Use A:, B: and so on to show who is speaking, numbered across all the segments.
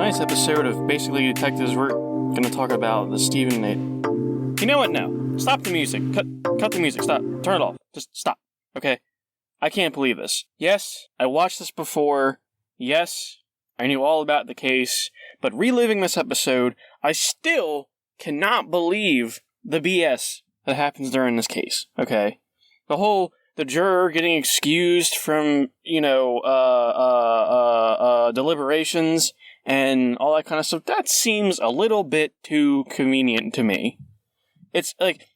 A: tonight's episode of Basically Detectives, we're going to talk about the Steven You know what? No. Stop the music. Cut the music. Stop. Turn it off. Just stop. Okay? I can't believe this. Yes, I watched this before. Yes, I knew all about the case. But reliving this episode, I still cannot believe the BS that happens during this case. Okay? The juror getting excused from, deliberations and all that kind of stuff, that seems a little bit too convenient to me. It's like,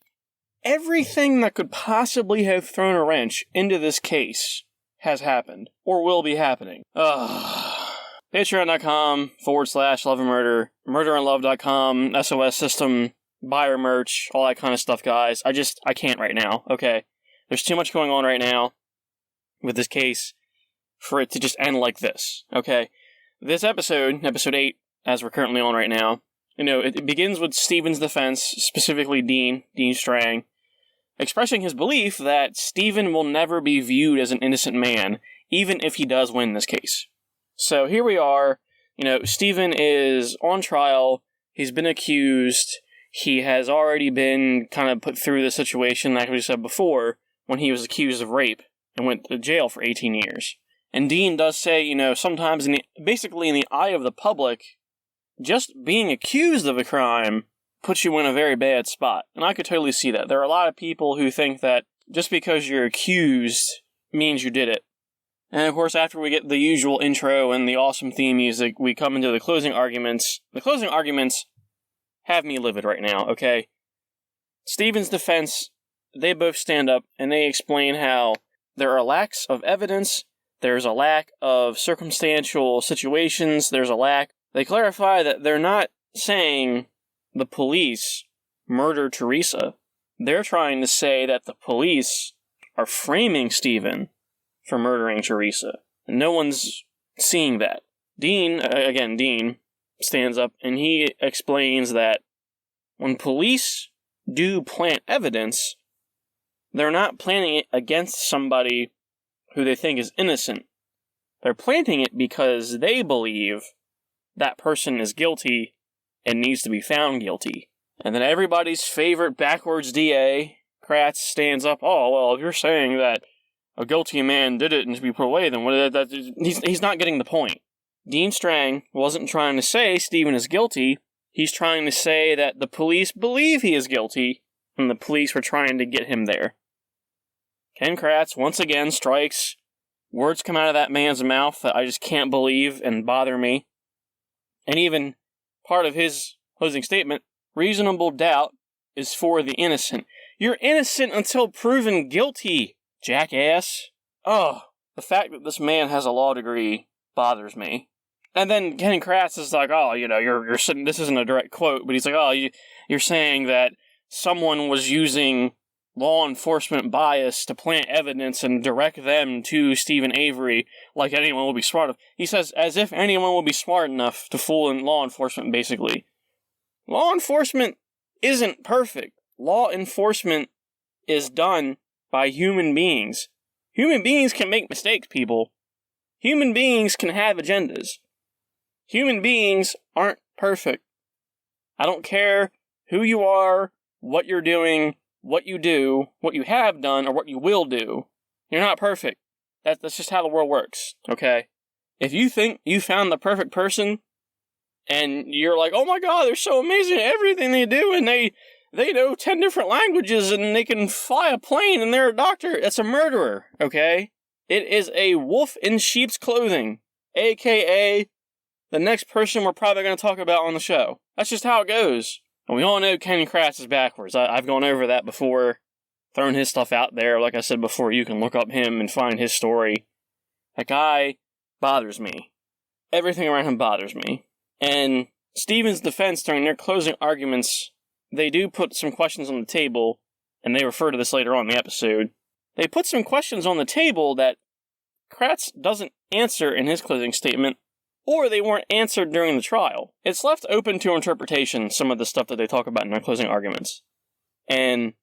A: everything that could possibly have thrown a wrench into this case has happened, or will be happening. Patreon.com/loveandmurder, murderandlove.com, SOS system, buyer merch, all that kind of stuff, guys. I can't right now, okay? There's too much going on right now with this case for it to just end like this, okay? This episode 8, as we're currently on right now, it begins with Steven's defense, specifically Dean Strang, expressing his belief that Steven will never be viewed as an innocent man, even if he does win this case. So here we are, Steven is on trial, he's been accused, he has already been kind of put through the situation, like we said before, when he was accused of rape and went to jail for 18 years. And Dean does say, sometimes basically in the eye of the public, just being accused of a crime puts you in a very bad spot. And I could totally see that. There are a lot of people who think that just because you're accused means you did it. And of course, after we get the usual intro and the awesome theme music, we come into the closing arguments. The closing arguments have me livid right now, okay? Steven's defense, they both stand up and they explain how there are lacks of evidence, there's a lack of circumstantial situations, They clarify that they're not saying the police murdered Teresa. They're trying to say that the police are framing Steven for murdering Teresa. And no one's seeing that. Dean stands up and he explains that when police do plant evidence, they're not planting it against somebody who they think is innocent. They're planting it because they believe that person is guilty and needs to be found guilty. And then everybody's favorite backwards DA, Kratz, stands up, if you're saying that a guilty man did it and should be put away, then he's not getting the point. Dean Strang wasn't trying to say Steven is guilty, he's trying to say that the police believe he is guilty, and the police were trying to get him there. Ken Kratz once again strikes. Words come out of that man's mouth that I just can't believe and bother me. And even part of his closing statement, reasonable doubt is for the innocent. You're innocent until proven guilty, jackass. The fact that this man has a law degree bothers me. And then Ken Kratz is like, you're sitting, this isn't a direct quote, but he's like, you're saying that someone was using law enforcement bias to plant evidence and direct them to Steven Avery like anyone will be smart enough. He says, as if anyone will be smart enough to fool in law enforcement, basically. Law enforcement isn't perfect. Law enforcement is done by human beings. Human beings can make mistakes, people. Human beings can have agendas. Human beings aren't perfect. I don't care who you are, what you're doing, what you do, what you have done, or what you will do. You're not perfect. That's just how the world works, okay? If you think you found the perfect person, and you're like, oh my god, they're so amazing at everything they do, and they know 10 different languages, and they can fly a plane, and they're a doctor, that's a murderer, okay? It is a wolf in sheep's clothing, a.k.a. the next person we're probably going to talk about on the show. That's just how it goes. And we all know Ken Kratz is backwards. I've gone over that before, thrown his stuff out there. Like I said before, you can look up him and find his story. That guy bothers me. Everything around him bothers me. And Steven's defense during their closing arguments, they do put some questions on the table, and they refer to this later on in the episode. They put some questions on the table that Kratz doesn't answer in his closing statement, or they weren't answered during the trial. It's left open to interpretation, some of the stuff that they talk about in their closing arguments. And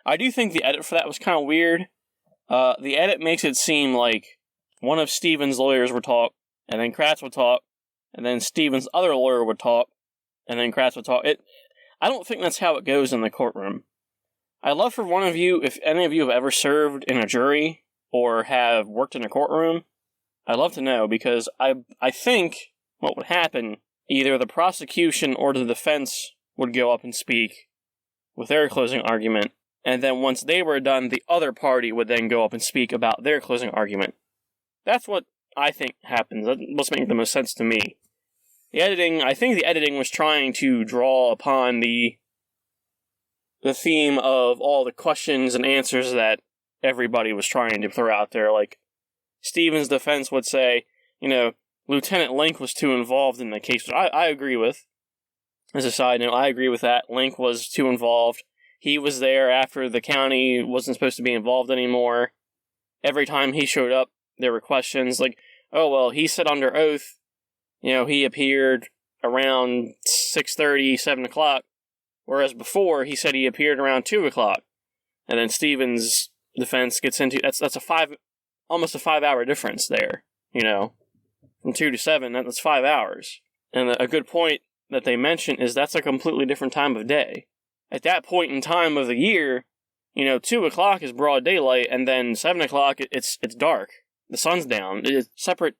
A: I do think the edit for that was kind of weird. The edit makes it seem like one of Steven's lawyers would talk, and then Kratz would talk, and then Steven's other lawyer would talk, and then Kratz would talk. I don't think that's how it goes in the courtroom. I'd love for one of you, if any of you have ever served in a jury or have worked in a courtroom, I'd love to know, because I think what would happen, either the prosecution or the defense would go up and speak with their closing argument, and then once they were done, the other party would then go up and speak about their closing argument. That's what I think happens. That must make the most sense to me. I think the editing was trying to draw upon the theme of all the questions and answers that everybody was trying to throw out there. Like, Steven's defense would say, Lieutenant Link was too involved in the case, which I agree with. As a side note, I agree with that. Link was too involved. He was there after the county wasn't supposed to be involved anymore. Every time he showed up, there were questions like, oh, well, he said under oath, he appeared around 6:30, 7 o'clock, whereas before he said he appeared around 2 o'clock. And then Steven's defense gets into, that's almost a 5-hour difference there, from 2 to 7, that's 5 hours. And a good point that they mention is that's a completely different time of day. At that point in time of the year, 2 o'clock is broad daylight, and then 7 o'clock, it's dark. The sun's down. It's separate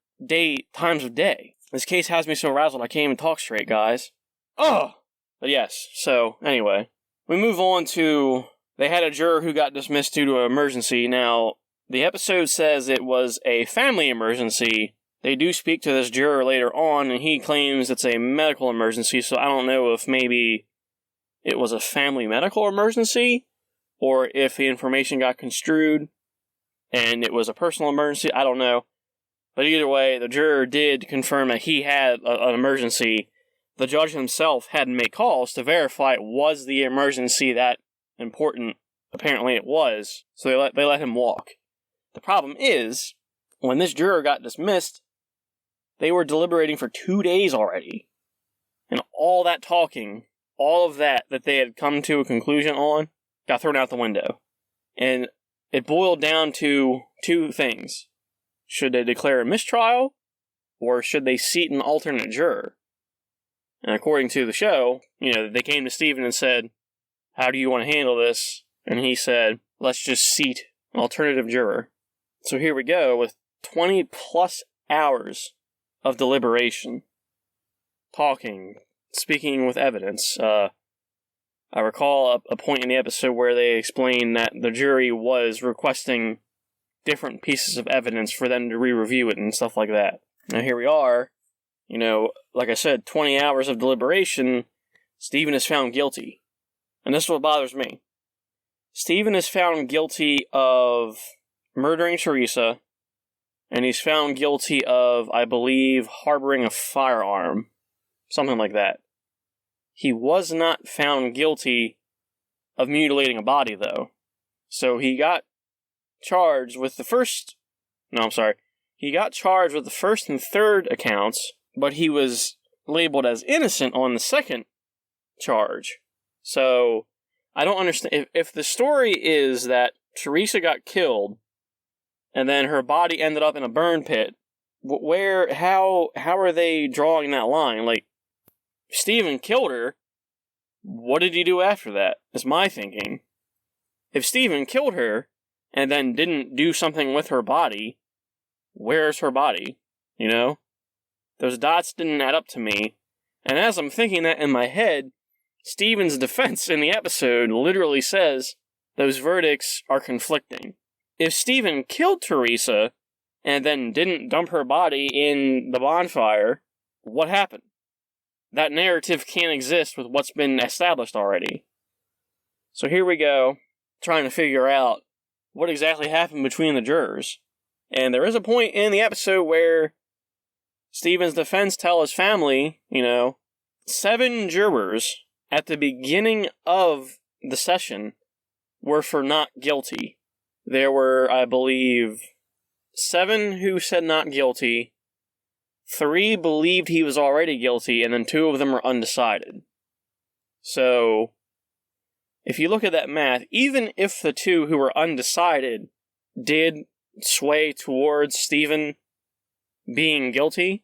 A: times of day. This case has me so razzled I can't even talk straight, guys. Oh! But yes, so, anyway. We move on to, they had a juror who got dismissed due to an emergency. Now, the episode says it was a family emergency. They do speak to this juror later on, and he claims it's a medical emergency, so I don't know if maybe it was a family medical emergency, or if the information got construed and it was a personal emergency. I don't know. But either way, the juror did confirm that he had an emergency. The judge himself had to make calls to verify was the emergency that important. Apparently it was, so they let him walk. The problem is, when this juror got dismissed, they were deliberating for 2 days already. And all that talking, all of that they had come to a conclusion on, got thrown out the window. And it boiled down to two things. Should they declare a mistrial, or should they seat an alternate juror? And according to the show, they came to Steven and said, how do you want to handle this? And he said, let's just seat an alternative juror. So here we go with 20 plus hours of deliberation, talking, speaking with evidence. I recall a point in the episode where they explained that the jury was requesting different pieces of evidence for them to re-review it and stuff like that. Now here we are, like I said, 20 hours of deliberation, Steven is found guilty. And this is what bothers me. Steven is found guilty of murdering Teresa, and he's found guilty of, I believe, harboring a firearm. Something like that. He was not found guilty of mutilating a body, though. So he got charged with He got charged with the first and third accounts, but he was labeled as innocent on the second charge. So, I don't understand. If the story is that Teresa got killed, and then her body ended up in a burn pit, how are they drawing that line? Like, Steven killed her, what did he do after that? Is my thinking. If Steven killed her, and then didn't do something with her body, where's her body? Those dots didn't add up to me. And as I'm thinking that in my head, Steven's defense in the episode literally says those verdicts are conflicting. If Steven killed Teresa, and then didn't dump her body in the bonfire, what happened? That narrative can't exist with what's been established already. So here we go, trying to figure out what exactly happened between the jurors. And there is a point in the episode where Steven's defense tell his family, 7 jurors at the beginning of the session were for not guilty. There were, I believe, 7 who said not guilty, 3 believed he was already guilty, and then 2 of them were undecided. So, if you look at that math, even if the 2 who were undecided did sway towards Steven being guilty,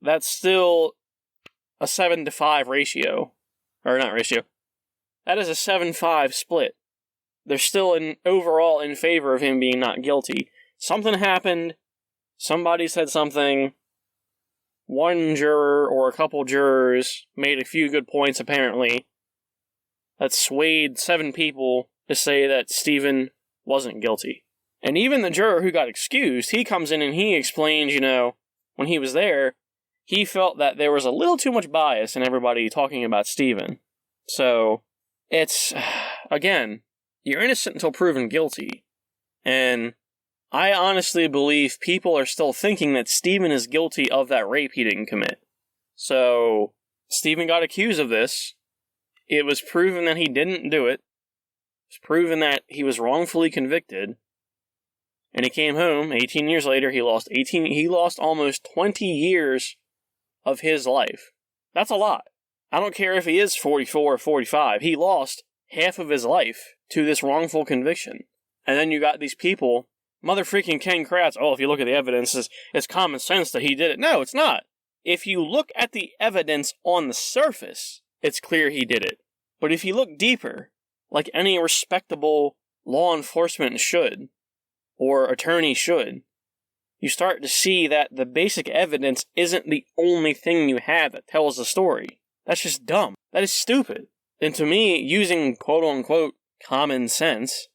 A: that's still a 7-to-5 ratio. Or not ratio. That is a 7-5 split. They're still overall in favor of him being not guilty. Something happened. Somebody said something. One juror or a couple jurors made a few good points, apparently, that swayed 7 people to say that Steven wasn't guilty. And even the juror who got excused, he comes in and he explains, when he was there, he felt that there was a little too much bias in everybody talking about Steven. So, it's, again, you're innocent until proven guilty. And I honestly believe people are still thinking that Steven is guilty of that rape he didn't commit. So, Steven got accused of this. It was proven that he didn't do it. It was proven that he was wrongfully convicted. And he came home 18 years later. He lost almost 20 years of his life. That's a lot. I don't care if he is 44 or 45. He lost half of his life to this wrongful conviction. And then you got these people, mother freaking Ken Kratz, if you look at the evidence, it's common sense that he did it. No, it's not. If you look at the evidence on the surface, it's clear he did it. But if you look deeper, like any respectable law enforcement should, or attorney should, you start to see that the basic evidence isn't the only thing you have that tells the story. That's just dumb. That is stupid. And to me, using quote-unquote common sense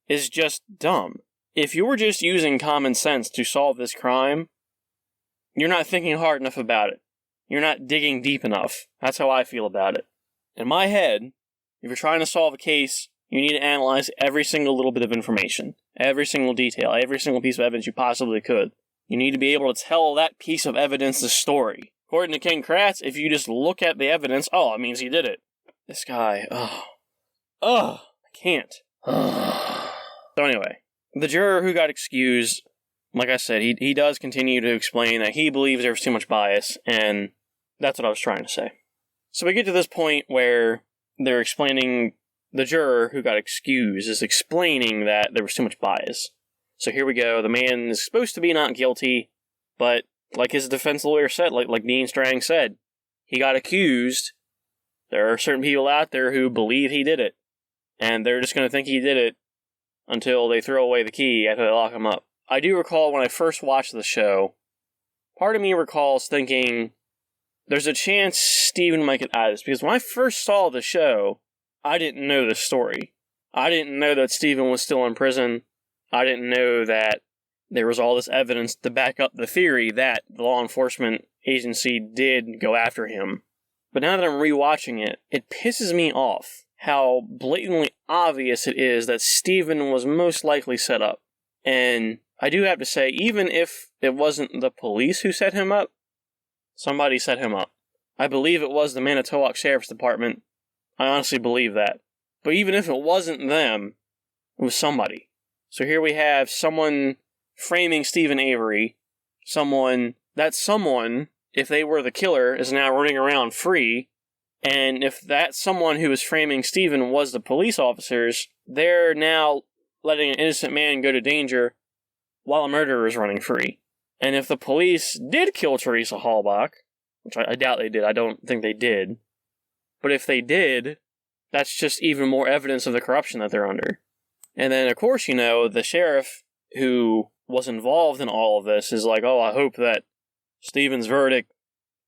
A: is just dumb. If you were just using common sense to solve this crime, you're not thinking hard enough about it. You're not digging deep enough. That's how I feel about it. In my head, if you're trying to solve a case, you need to analyze every single little bit of information, every single detail, every single piece of evidence you possibly could. You need to be able to tell that piece of evidence the story. According to Ken Kratz, if you just look at the evidence, it means he did it. This guy, I can't. So anyway, the juror who got excused, like I said, he does continue to explain that he believes there was too much bias, and that's what I was trying to say. So we get to this point where they're explaining, the juror who got excused is explaining that there was too much bias. So here we go, the man is supposed to be not guilty, but like his defense lawyer said, like Dean Strang said, he got accused. There are certain people out there who believe he did it, and they're just going to think he did it until they throw away the key after they lock him up. I do recall when I first watched the show, part of me recalls thinking, there's a chance Steven might get out of this, because when I first saw the show, I didn't know this story. I didn't know that Steven was still in prison. I didn't know that there was all this evidence to back up the theory that the law enforcement agency did go after him. But now that I'm rewatching it, it pisses me off how blatantly obvious it is that Steven was most likely set up. And I do have to say, even if it wasn't the police who set him up, somebody set him up. I believe it was the Manitowoc Sheriff's Department. I honestly believe that. But even if it wasn't them, it was somebody. So here we have someone framing Steven Avery. That someone, if they were the killer, is now running around free. And if that someone who was framing Steven was the police officers, they're now letting an innocent man go to danger while a murderer is running free. And if the police did kill Teresa Halbach, which I doubt they did, I don't think they did, but if they did, that's just even more evidence of the corruption that they're under. And then, of course, the sheriff who was involved in all of this is like, I hope that Steven's verdict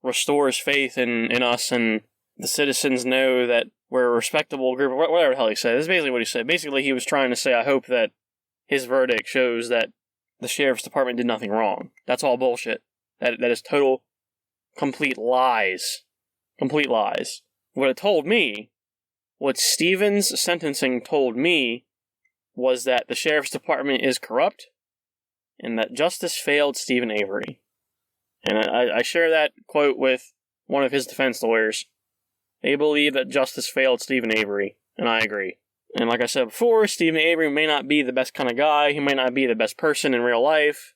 A: restores faith in us, and the citizens know that we're a respectable group, whatever the hell he said. This is basically what he said. Basically, he was trying to say, I hope that his verdict shows that the sheriff's department did nothing wrong. That's all bullshit. That is total, complete lies. Complete lies. What it told me, what Steven's sentencing told me, was that the sheriff's department is corrupt, and that justice failed Steven Avery. And I share that quote with one of his defense lawyers. They believe that justice failed Steven Avery, and I agree. And like I said before, Steven Avery may not be the best kind of guy, he may not be the best person in real life.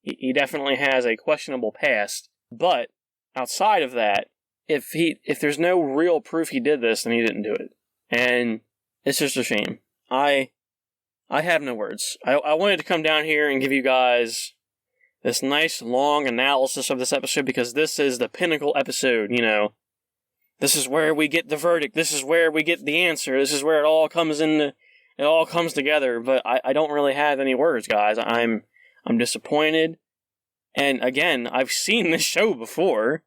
A: He definitely has a questionable past, but outside of that, if there's no real proof he did this, then he didn't do it. And it's just a shame. I have no words. I wanted to come down here and give you guys this nice long analysis of this episode, because this is the pinnacle episode, you know. This is where we get the verdict. This is where we get the answer. This is where it all comes together. But I don't really have any words, guys. I'm disappointed. And again, I've seen this show before,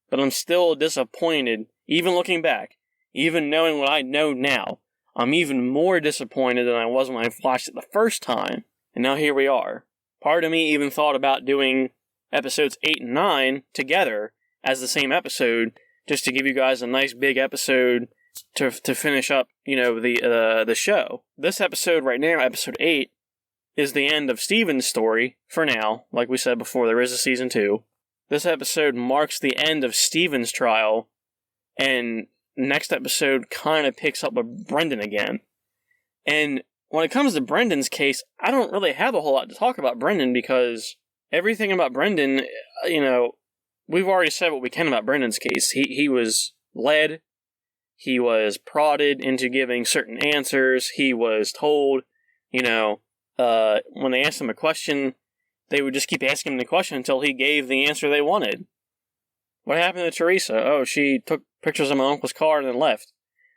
A: but I'm still disappointed. Even looking back, even knowing what I know now, I'm even more disappointed than I was when I watched it the first time. And now here we are. Part of me even thought about doing episodes 8 and 9 together as the same episode, just to give you guys a nice big episode to finish up, you know, the show. This episode right now, episode 8, is the end of Steven's story, for now. Like we said before, there is a season 2. This episode marks the end of Steven's trial, and next episode kind of picks up with Brendan again. And when it comes to Brendan's case, I don't really have a whole lot to talk about Brendan, because everything about Brendan, you know, we've already said what we can about Brendan's case. He was led, he was prodded into giving certain answers, he was told, you know, when they asked him a question, they would just keep asking him the question until he gave the answer they wanted. What happened to Teresa? Oh, she took pictures of my uncle's car and then left.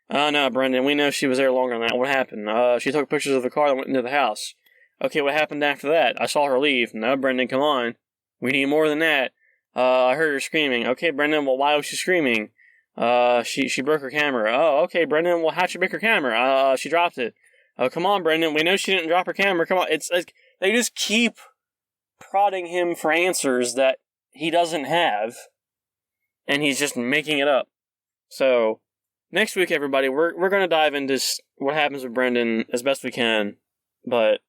A: Oh, no, Brendan, we know she was there longer than that. What happened? She took pictures of the car and went into the house. Okay, what happened after that? I saw her leave. No, Brendan, come on. We need more than that. I heard her screaming. Okay, Brendan, well, why was she screaming? She broke her camera. Oh, okay, Brendan, well, how'd she break her camera? She dropped it. Oh, come on, Brendan, we know she didn't drop her camera. Come on, it's like, they just keep prodding him for answers that he doesn't have, and he's just making it up. So, next week, everybody, we're going to dive into what happens with Brendan as best we can, but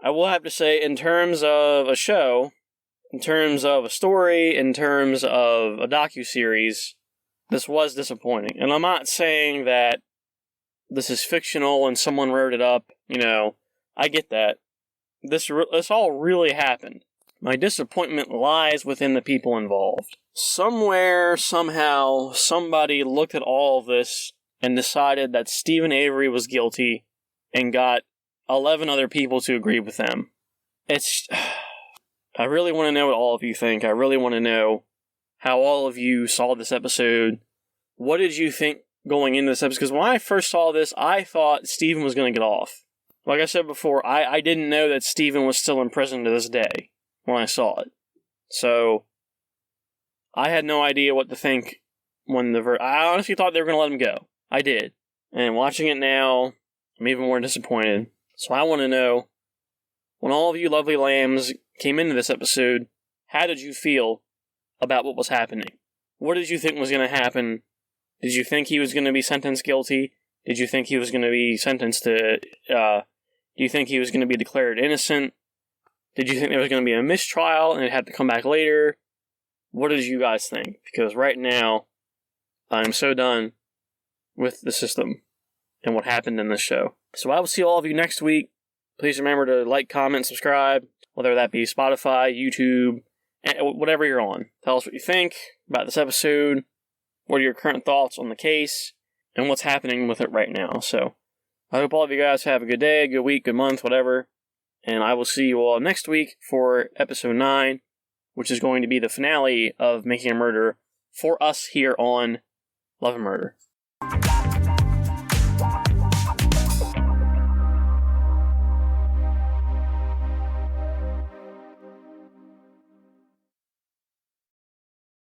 A: I will have to say, in terms of a show, in terms of a story, in terms of a docuseries, this was disappointing. And I'm not saying that this is fictional and someone wrote it up, you know, I get that. This all really happened. My disappointment lies within the people involved. Somewhere, somehow, somebody looked at all of this and decided that Steven Avery was guilty and got 11 other people to agree with them. I really want to know what all of you think. I really want to know how all of you saw this episode. What did you think going into this episode? Because when I first saw this, I thought Steven was going to get off. Like I said before, I didn't know that Steven was still in prison to this day when I saw it. So, I had no idea what to think when I honestly thought they were going to let him go. I did. And watching it now, I'm even more disappointed. So I want to know, when all of you lovely lambs came into this episode, how did you feel about what was happening? What did you think was going to happen? Did you think he was going to be sentenced guilty? Did you think he was going to be sentenced to, do you think he was going to be declared innocent? Did you think there was going to be a mistrial and it had to come back later? What did you guys think? Because right now, I'm so done with the system and what happened in this show. So I will see all of you next week. Please remember to like, comment, subscribe, whether that be Spotify, YouTube, whatever you're on. Tell us what you think about this episode. What are your current thoughts on the case and what's happening with it right now? So I hope all of you guys have a good day, good week, good month, whatever. And I will see you all next week for episode 9, which is going to be the finale of Making a Murder for us here on Love and Murder.